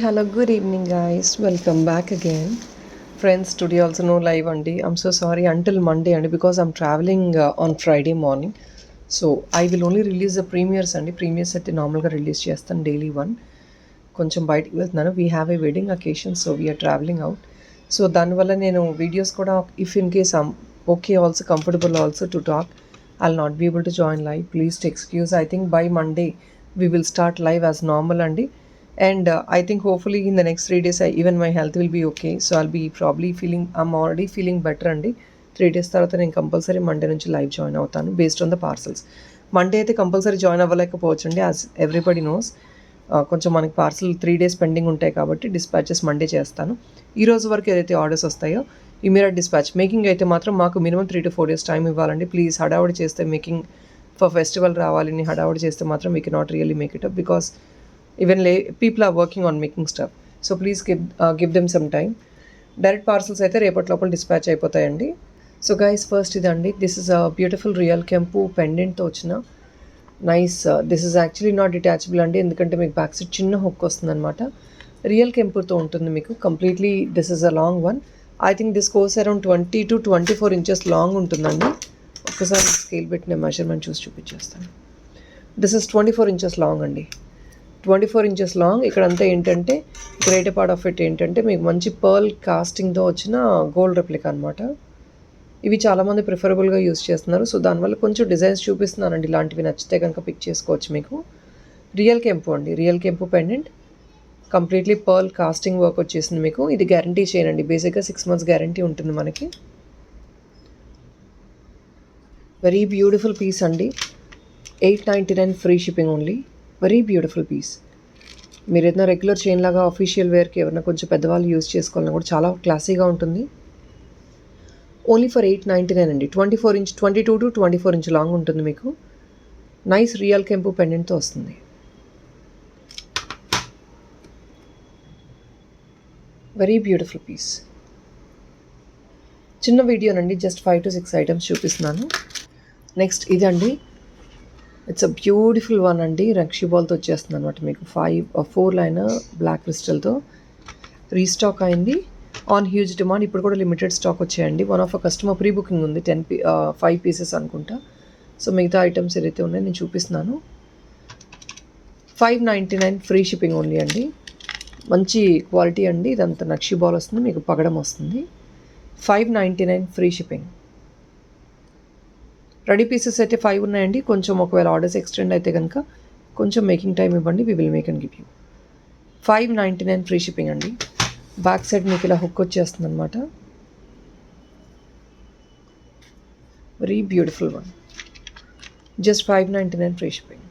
Hello, good evening, guys. Welcome back again. Friends, today also no live Andy. I'm so sorry until Monday Andy because I'm traveling on Friday morning. So I will only release the premieres Andy. Premieres అయితే నార్మల్గా release చేస్తాను daily one. కొంచెం బయటికి వెళ్తున్నాను. We have a wedding occasion so we're travelling out. So దానివల్ల నేను videos కూడా if in case okay also comfortable also to talk I'll not be able to join live. Please excuse. I think by Monday we will start live as normal అండి. And I think hopefully in the next 3 days even my health will be okay, so I'll be probably I'm already feeling better అండి. 3 days తర్వాత నేను compulsory Monday నుంచి live join అవుతాను based on the parcels. Monday అయితే compulsory join అవ్వలేకపోవచ్చు అండి, as everybody knows. కొంచెం మనకి parcel 3 days pending ఉంటాయి కాబట్టి డిస్పాచెస్ మండే చేస్తాను. ఈ రోజు వరకు ఏదైతే ఆర్డర్స్ వస్తాయో ఇమీడియట్ డిస్పాచ్. మేకింగ్ అయితే మాత్రం మాకు మినిమం 3 to 4 days టైం ఇవ్వాలండి. ప్లీజ్ హడావుడి చేస్తే మేకింగ్ ఫర్ ఫెస్టివల్ రావాలని హడావుడి చేస్తే మాత్రం we cannot really make it up because even people are working on making stuff. So please give them some time. Direct parcels అయితే రేపటి లోపల డిస్పాచ్ అయిపోతాయండి. సో గైస్ ఫస్ట్ ఇదండి, this is a beautiful real కెంపు పెండెంట్తో వచ్చిన nice. This is actually not detachable అండి, ఎందుకంటే మీకు బ్యాక్ సైడ్ చిన్న హుక్ వస్తుంది అనమాట. రియల్ కెంపుతో ఉంటుంది మీకు completely. This is a long one. I think this course around 20 to 24 inches long ఉంటుందండి. ఒక్కసారి స్కేల్ పెట్టిన మెజర్మెంట్ చూసి చూపించేస్తాను. దిస్ ఇస్ 24 inches లాంగ్ అండి. 24 inches లాంగ్. ఇక్కడంతా ఏంటంటే గ్రేటర్ పార్ట్ ఆఫ్ ఇట్ ఏంటంటే మీకు మంచి పర్ల్ కాస్టింగ్తో వచ్చిన గోల్డ్ రెప్లికా అనమాట. ఇవి చాలామంది ప్రిఫరబుల్గా యూస్ చేస్తున్నారు. సో దానివల్ల కొంచెం డిజైన్స్ చూపిస్తున్నానండి. ఇలాంటివి నచ్చితే కనుక పిక్ చేసుకోవచ్చు. మీకు రియల్ కెంపు అండి, రియల్ కెంపు pendant completely pearl casting work వచ్చేసింది మీకు. ఇది గ్యారంటీ చేయనండి, బేసిక్గా 6 months గ్యారంటీ ఉంటుంది మనకి. వెరీ బ్యూటిఫుల్ పీస్ అండి. 899 free shipping only. Very beautiful piece. మీరు ఏదైనా రెగ్యులర్ చైన్ లాగా అఫీషియల్ వేర్కి ఎవరైనా కొంచెం పెద్దవాళ్ళు యూజ్ చేసుకోవాలన్నా కూడా చాలా క్లాసీగా ఉంటుంది. ఓన్లీ ఫర్ 899 అండి. 22 to 24 inch లాంగ్ ఉంటుంది మీకు. నైస్ రియల్ కెంపు పెండెంట్తో వస్తుంది. Very beautiful piece. చిన్న వీడియోనండి, జస్ట్ 5 to 6 items చూపిస్తున్నాను. నెక్స్ట్ ఇదండి, ఇట్స్ అ బ్యూటిఫుల్ వన్ అండి. రక్షి బాల్తో వచ్చేస్తుంది అనమాట మీకు. 4 లైన్ బ్లాక్ క్రిస్టల్తో రీస్టాక్ అయింది ఆన్ హ్యూజ్ డిమాండ్. ఇప్పుడు కూడా లిమిటెడ్ స్టాక్ వచ్చాయండి. One of a customer pre booking ఉంది, 5 pieces అనుకుంటా. సో మిగతా ఐటమ్స్ ఏదైతే ఉన్నాయో నేను చూపిస్తున్నాను. 599 ఫ్రీ షిప్పింగ్ ఓన్లీ అండి. మంచి క్వాలిటీ అండి. ఇదంతా నక్షి బాల్ వస్తుంది మీకు, పగడం వస్తుంది. 599 ఫ్రీ షిప్పింగ్. రెడీ పీసెస్ అయితే 5 ఉన్నాయండి. కొంచెం ఒకవేళ ఆర్డర్స్ ఎక్స్టెండ్ అయితే కనుక కొంచెం మేకింగ్ టైం ఇవ్వండి, we will make and give you. 599 free shipping అండి. బ్యాక్ సైడ్ మీకు ఇలా హుక్ వచ్చేస్తుంది అనమాట. Very beautiful one. Just 599 free shipping.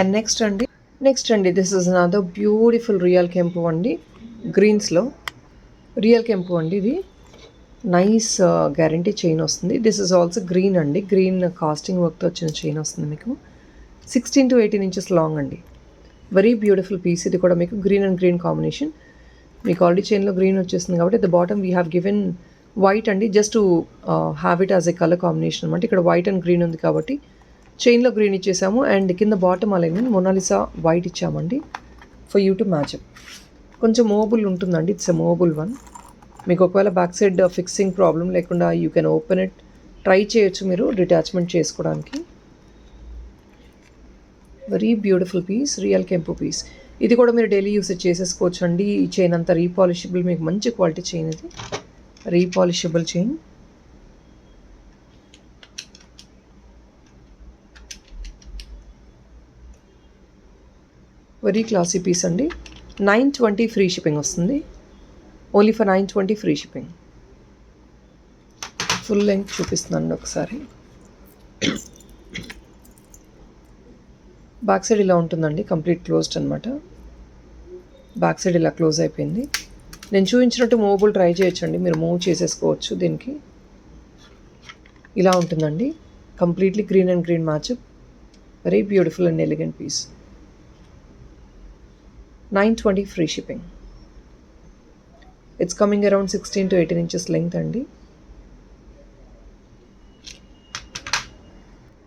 And next అండి this is another beautiful real kempu అండి. గ్రీన్స్లో రియల్ కెంపు అండి. ఇది నైస్ గ్యారంటీ చైన్ వస్తుంది. దిస్ ఇస్ ఆల్సో గ్రీన్ అండి. గ్రీన్ కాస్టింగ్ వర్క్తో వచ్చిన చైన్ వస్తుంది మీకు. 16 to 18 inches లాంగ్ అండి. Very beautiful piece. ఇది కూడా మీకు గ్రీన్ అండ్ గ్రీన్ కాంబినేషన్. మీకు ఆల్రెడీ చైన్లో గ్రీన్ వచ్చేస్తుంది కాబట్టి the bottom we have given white అండి, just to have it as a colour combination అనమాట. ఇక్కడ వైట్ అండ్ గ్రీన్ ఉంది కాబట్టి చైన్లో గ్రీన్ ఇచ్చేసాము. అండ్ కింద బాటమ్ అలైన్మెంట్ మొనాలిసా వైట్ ఇచ్చామండి for you to match up. కొంచెం మూవబుల్ ఉంటుందండి. It's a movable one. మీకు ఒకవేళ బ్యాక్ సైడ్ ఫిక్సింగ్ ప్రాబ్లం లేకుండా you can open it, try చేయొచ్చు మీరు డిటాచ్మెంట్ చేసుకోవడానికి. వెరీ బ్యూటిఫుల్ పీస్, రియల్ కెంపు పీస్. ఇది కూడా మీరు డైలీ యూసేజ్ చేసేసుకోవచ్చు అండి. ఈ చైన్ అంతా రీపాలిషబుల్, మీకు మంచి క్వాలిటీ చైన్ ఇది. Repolishable chain. Very classy piece అండి. 920 ఫ్రీ షిప్పింగ్ వస్తుంది. Only for 920 free shipping. Full length చూపిస్తున్నాను ఒకసారి. బ్యాక్ సైడ్ ఇలా ఉంటుందండి, కంప్లీట్ క్లోజ్డ్ అనమాట. బ్యాక్ సైడ్ ఇలా క్లోజ్ అయిపోయింది. నేను చూపించినట్టు మూవబుల్ ట్రై చేయొచ్చండి, మీరు మూవ్ చేసేసుకోవచ్చు. దీనికి ఇలా ఉంటుందండి, completely green and green match up. Very beautiful and elegant piece. 920 free shipping. It's coming around 16 to 18 inches length అండి.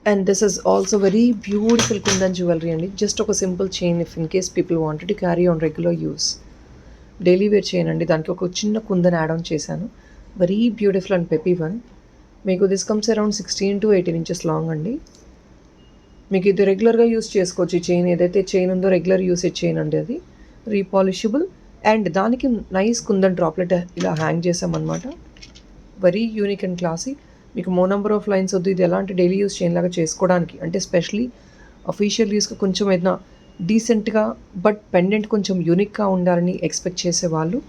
And this is also very beautiful kundan jewellery అండి. జస్ట్ ఒక simple chain if in case people wanted to carry on regular use. Daily wear chain అండి. దానికి ఒక చిన్న kundan add on చేశాను. Very beautiful and peppy one. మీకు this comes around 16 to 18 inches long అండి. మీకు ఇది రెగ్యులర్గా యూస్ చేసుకోవచ్చు. ఈ చైన్ ఏదైతే చైన్ ఉందో రెగ్యులర్ యూసేజ్ చైన్ అండి అది. రీపాలిషబుల్ అండ్ దానికి నైస్ కుందన్ డ్రాప్లెట్ ఇలా హ్యాంగ్ చేసామన్నమాట. Very unique and classy. మీకు మో నెంబర్ ఆఫ్ లైన్స్ వద్దు. ఇది ఎలాంటి డైలీ యూస్ చైన్ లాగా చేసుకోవడానికి అంటే స్పెషలీ అఫీషియల్ యూస్కి కొంచెం ఏదైనా డీసెంట్గా బట్ పెండెంట్ కొంచెం యూనిక్గా ఉండాలని ఎక్స్పెక్ట్ చేసే వాళ్ళు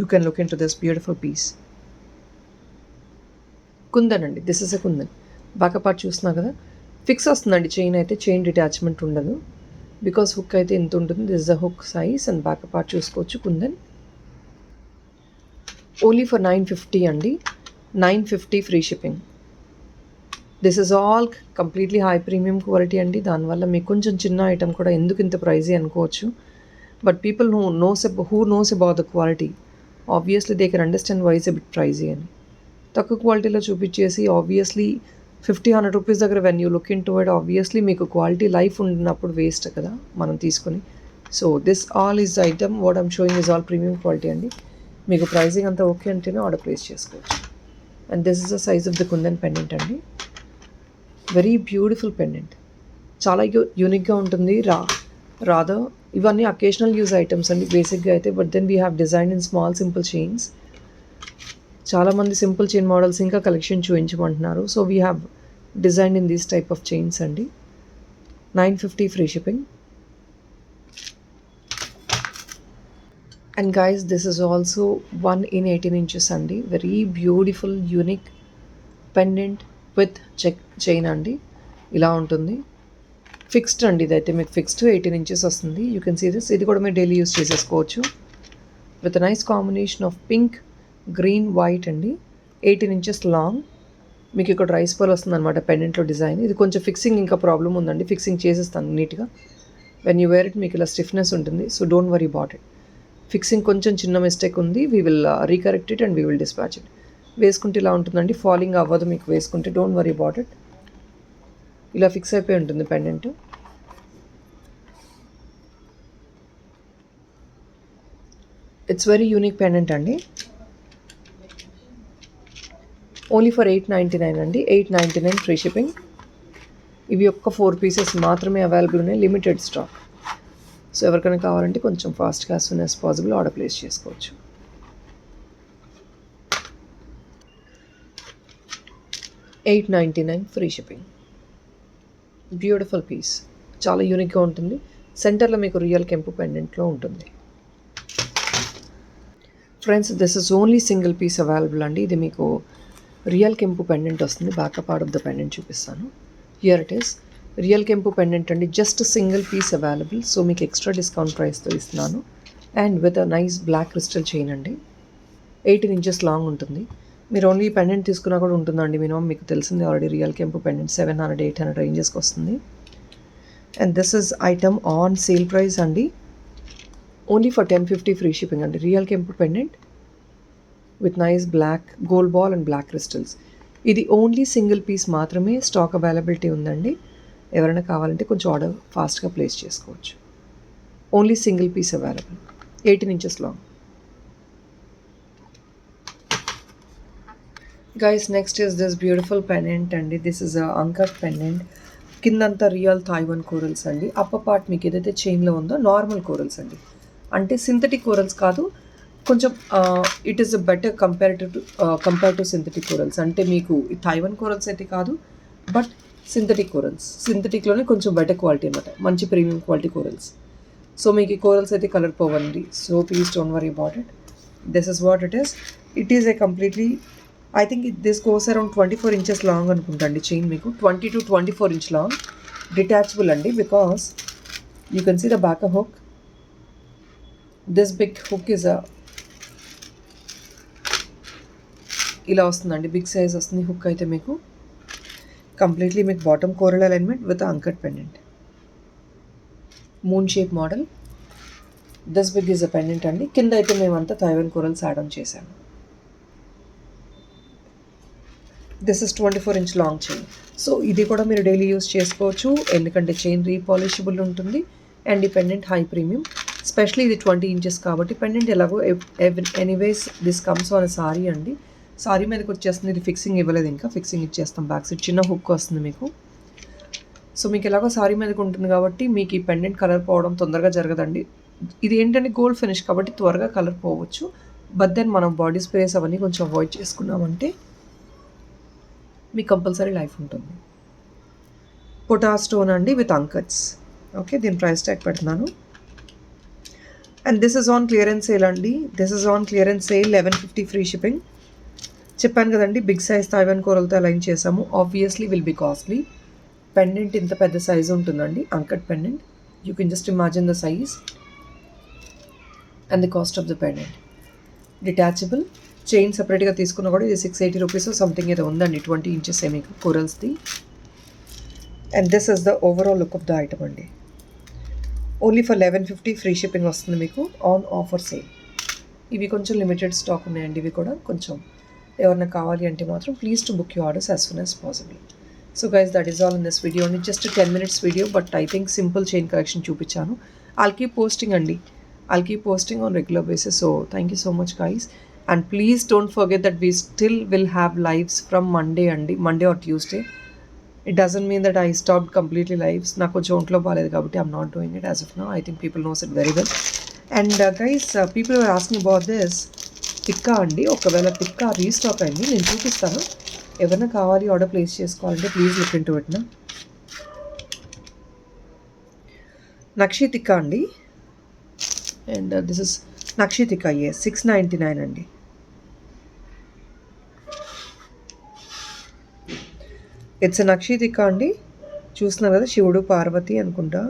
you can look into this beautiful piece. Kundan అండి. This is a kundan. Back part చూస్తున్నా కదా, ఫిక్స్ వస్తుందండి చైన్ అయితే. చైన్ డిటాచ్మెంట్ ఉండదు బికాస్ హుక్ అయితే ఇంత ఉంటుంది. This is the hook size and back part చూసుకోవచ్చు. కుందన్ ఓన్లీ ఫర్ 950 అండి. 950 free shipping. This is all completely high premium quality అండి. దానివల్ల మీకు కొంచెం చిన్న ఐటమ్ కూడా ఎందుకు ఇంత ప్రైజీ అనుకోవచ్చు. But people who knows about the quality obviously they can understand why is a bit pricey అని. తక్కువ క్వాలిటీలో చూపించేసి ఆబ్వియస్లీ 50-100 రూపీస్ దగ్గర when you look into it obviously మీకు క్వాలిటీ లైఫ్ ఉన్నప్పుడు వేస్ట్ కదా మనం తీసుకొని. So this all is item what I'm showing is all premium quality అండి. మీకు ప్రైజింగ్ అంతా ఓకే అంటేనే ఆర్డర్ ప్లేస్ చేసుకోవచ్చు. And this is the size of the kundan pendant అండి. Very beautiful pendant. చాలా యూనిక్గా ఉంటుంది. రాదర్ ఇవన్నీ అకేషనల్ యూజ్ ఐటమ్స్ అండి బేసిక్గా అయితే. But then we have design in small simple chains. చాలామంది సింపుల్ చైన్ మోడల్స్ ఇంకా కలెక్షన్ చూపించమంటున్నారు. So we have design in these type of chains అండి. 950 free shipping. And guys this is also 1 in 18 inches అండి. Very beautiful unique pendant with chain అండి. ఇలా ఉంటుంది. Fixed అండి. ఇదైతే మీకు ఫిక్స్డ్ 18 inches వస్తుంది. You can see this. ఇది కూడా మీరు డైలీ యూస్ చేసేసుకోవచ్చు with nice combination of pink, green, white అండి. 18 inches లాంగ్. మీకు ఇక్కడ రైస్ బాల్ వస్తుంది అనమాట పెండెంట్లో డిజైన్. ఇది కొంచెం ఫిక్సింగ్ ఇంకా ప్రాబ్లం ఉందండి. ఫిక్సింగ్ చేసేస్తాను నీట్గా. వెన్ యూ వేర్ ఇట్ మీకు ఇలా స్టిఫ్నెస్ ఉంటుంది. So don't worry about it. Fixing కొంచెం చిన్న మిస్టేక్ ఉంది. We will రీకరెక్ట్ it and we will dispatch it. వేసుకుంటే ఇలా ఉంటుందండి. ఫాలింగ్ అవ్వదు మీకు వేసుకుంటే. Don't worry about it. ఇలా ఫిక్స్ అయిపోయి ఉంటుంది pendant. It's very unique pendant అండి. ఓన్లీ ఫర్ 899 అండి. 899 ఫ్రీ షిప్పింగ్. ఇవి ఒక్క 4 pieces మాత్రమే అవైలబుల్ ఉన్నాయి. Limited stock. సో ఎవరికైనా కావాలంటే కొంచెం ఫాస్ట్గా as soon as possible order place చేసుకోవచ్చు. $899 ఫ్రీ షిప్పింగ్. Beautiful piece. చాలా యూనిక్గా ఉంటుంది. సెంటర్లో మీకు రియల్ కెంపు పెండెంట్లో ఉంటుంది. Friends this is only single piece available అండి. ఇది మీకు రియల్ కెంపు పెండెంట్ వస్తుంది. Back part of the pendant చూపిస్తాను. Here it is. రియల్ కెంపు పెండెంట్ అండి. Just single piece available. So మీకు ఎక్స్ట్రా డిస్కౌంట్ ప్రైస్తో ఇస్తున్నాను. And with a nice black crystal chain అండి. 18 inches లాంగ్ ఉంటుంది. మీరు ఓన్లీ పెండెంట్ తీసుకున్నా కూడా ఉంటుందండి. మినిమం మీకు తెలిసింది ఆల్రెడీ రియల్ కెంపు పెండెంట్ 700-800 రేంజెస్కి వస్తుంది. And this is item on sale price అండి. ఓన్లీ ఫర్ 1050 ఫ్రీ షిప్పింగ్ అండి. రియల్ కెంపు pendant with nice black gold ball and black crystals. ఇది ఓన్లీ సింగిల్ పీస్ మాత్రమే స్టాక్ అవైలబిలిటీ ఉందండి. ఎవరైనా కావాలంటే కొంచెం ఆర్డర్ ఫాస్ట్గా ప్లేస్ చేసుకోవచ్చు. Only single piece available. 18 inches long. Guys next is this beautiful pendant అండి. This is a uncut pendant. కిందంతా రియల్ థాయివాన్ కోరల్స్ అండి. అప్పర్ పార్ట్ మీకు ఏదైతే చైన్లో ఉందో నార్మల్ కోరల్స్ అండి. అంటే సింథటిక్ కోరల్స్ కాదు. కొంచెం it is better compare to synthetic corals. అంటే మీకు థాయివాన్ కోరల్స్ అయితే కాదు, బట్ సింథటిక్ కోరల్స్. సింథటిక్లోనే కొంచెం బెటర్ క్వాలిటీ అనమాట. మంచి ప్రీమియం క్వాలిటీ కోరల్స్. సో మీకు ఈ కోరల్స్ అయితే కలర్ పోవండి. So please don't worry about it. This is what it is. It is a completely I think this goes around 24 inches long అనుకుంటా అండి chain. మీకు 20 to 24 inch long. Detachable అండి because you can see the back hook. This big hook is ఇలా వస్తుందండి. Big size వస్తుంది hook అయితే మీకు. Completely మీకు bottom coral alignment with uncut pendant. Moon shape model. This big is a pendant అండి. కింద అయితే మేమంతా థాయివాన్ కోరల్స్ యాడ్ ఆన్ చేశాము. This is 24-inch long chain. So ఇది కూడా మీరు డైలీ యూస్ చేసుకోవచ్చు, ఎందుకంటే చైన్ రీపాలిషబుల్ ఉంటుంది అండ్ ఈ పెండెంట్ హై ప్రీమియం. స్పెషలీ ఇది 20 inches కాబట్టి పెండెంట్ ఎలాగో anyways this comes on sari అండి. సారీ మీదకి వచ్చేస్తుంది, ఇది ఫిక్సింగ్ ఇవ్వలేదు, ఇంకా ఫిక్సింగ్ ఇచ్చేస్తాం. బ్యాక్ సైడ్ చిన్న హుక్ వస్తుంది మీకు. సో మీకు ఎలాగో సారీ మీదకి ఉంటుంది కాబట్టి మీకు ఈ పెండెంట్ కలర్ పోవడం తొందరగా జరగదండి. ఇది ఏంటంటే గోల్డ్ ఫినిష్ కాబట్టి త్వరగా కలర్ పోవచ్చు. బట్ దెన్ మనం బాడీ స్ప్రేస్ అవన్నీ కొంచెం అవాయిడ్ చేసుకున్నామంటే మీకు కంపల్సరీ లైఫ్ ఉంటుంది. పొటా స్టోన్ అండి విత్ అంకట్స్. ఓకే, దీని ప్రైస్ ట్యాగ్ పెడుతున్నాను. And this is on clearance sale అండి. This is on clearance sale 1150 free shipping. చెప్పాను కదండి, బిగ్ సైజ్ తైవాన్ కోరల్తో అలైన్ చేసాము. Obviously will be costly. Pendant ఇంత పెద్ద సైజు ఉంటుందండి, uncut pendant. You can just imagine the size and the cost of the pendant. Detachable chain సపరేట్గా తీసుకున్నా కూడా ఇది 680 రూపీస్ సంథింగ్ ఏదో ఉందండి. 20 inches మీకు కోరల్స్ది. And this is the overall look of the item అండి. ఓన్లీ ఫర్ 1150 ఫ్రీ షిప్పింగ్ వస్తుంది మీకు ఆన్ ఆఫర్ సేల్. ఇవి కొంచెం లిమిటెడ్ స్టాక్ ఉన్నాయండి. ఇవి కూడా కొంచెం ఎవరైనా కావాలి అంటే మాత్రం please to book you orders as soon as possible. So guys, that is all in this video. Only just 10 minutes video, but I think simple chain collection చూపించాను. I'll keep posting అండి. I'll keep posting on regular basis. So thank you so much guys. And please don't forget that we still will have lives from Monday or Tuesday. It doesn't mean that I stopped completely lives. నాకు కొంచెం ఒంట్లో బాగాలేదు కాబట్టి I'm not doing it as of now. I think people knows it very well. And guys, people were asking about this tikka అండి. ఒకవేళ tikka restock అయింది, నేను చూపిస్తాను. ఎవరైనా కావాలి ఆర్డర్ ప్లేస్ చేసుకోవాలంటే ప్లీజ్ లుక్ ఇంటూ ఇట్ నా. నక్షి టిక్కా అండి. అండ్ దిస్ ఇస్ నక్షి టిక్కా. 699 అండి. ఇట్స్ నక్షి టిక్కా అండి. చూస్తున్నారు కదా, శివుడు పార్వతి అనుకుంటా.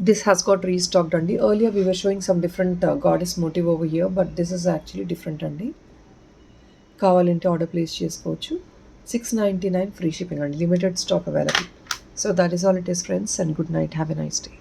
This has got restocked అండి. Earlier we were showing some different goddess motive over here, but this is actually different అండి. కావాలంటే ఆర్డర్ ప్లేస్ చేసుకోవచ్చు. 699 ఫ్రీ షిప్పింగ్ అండి. Limited stock available. So that is all it is friends, and good night. Have a nice day.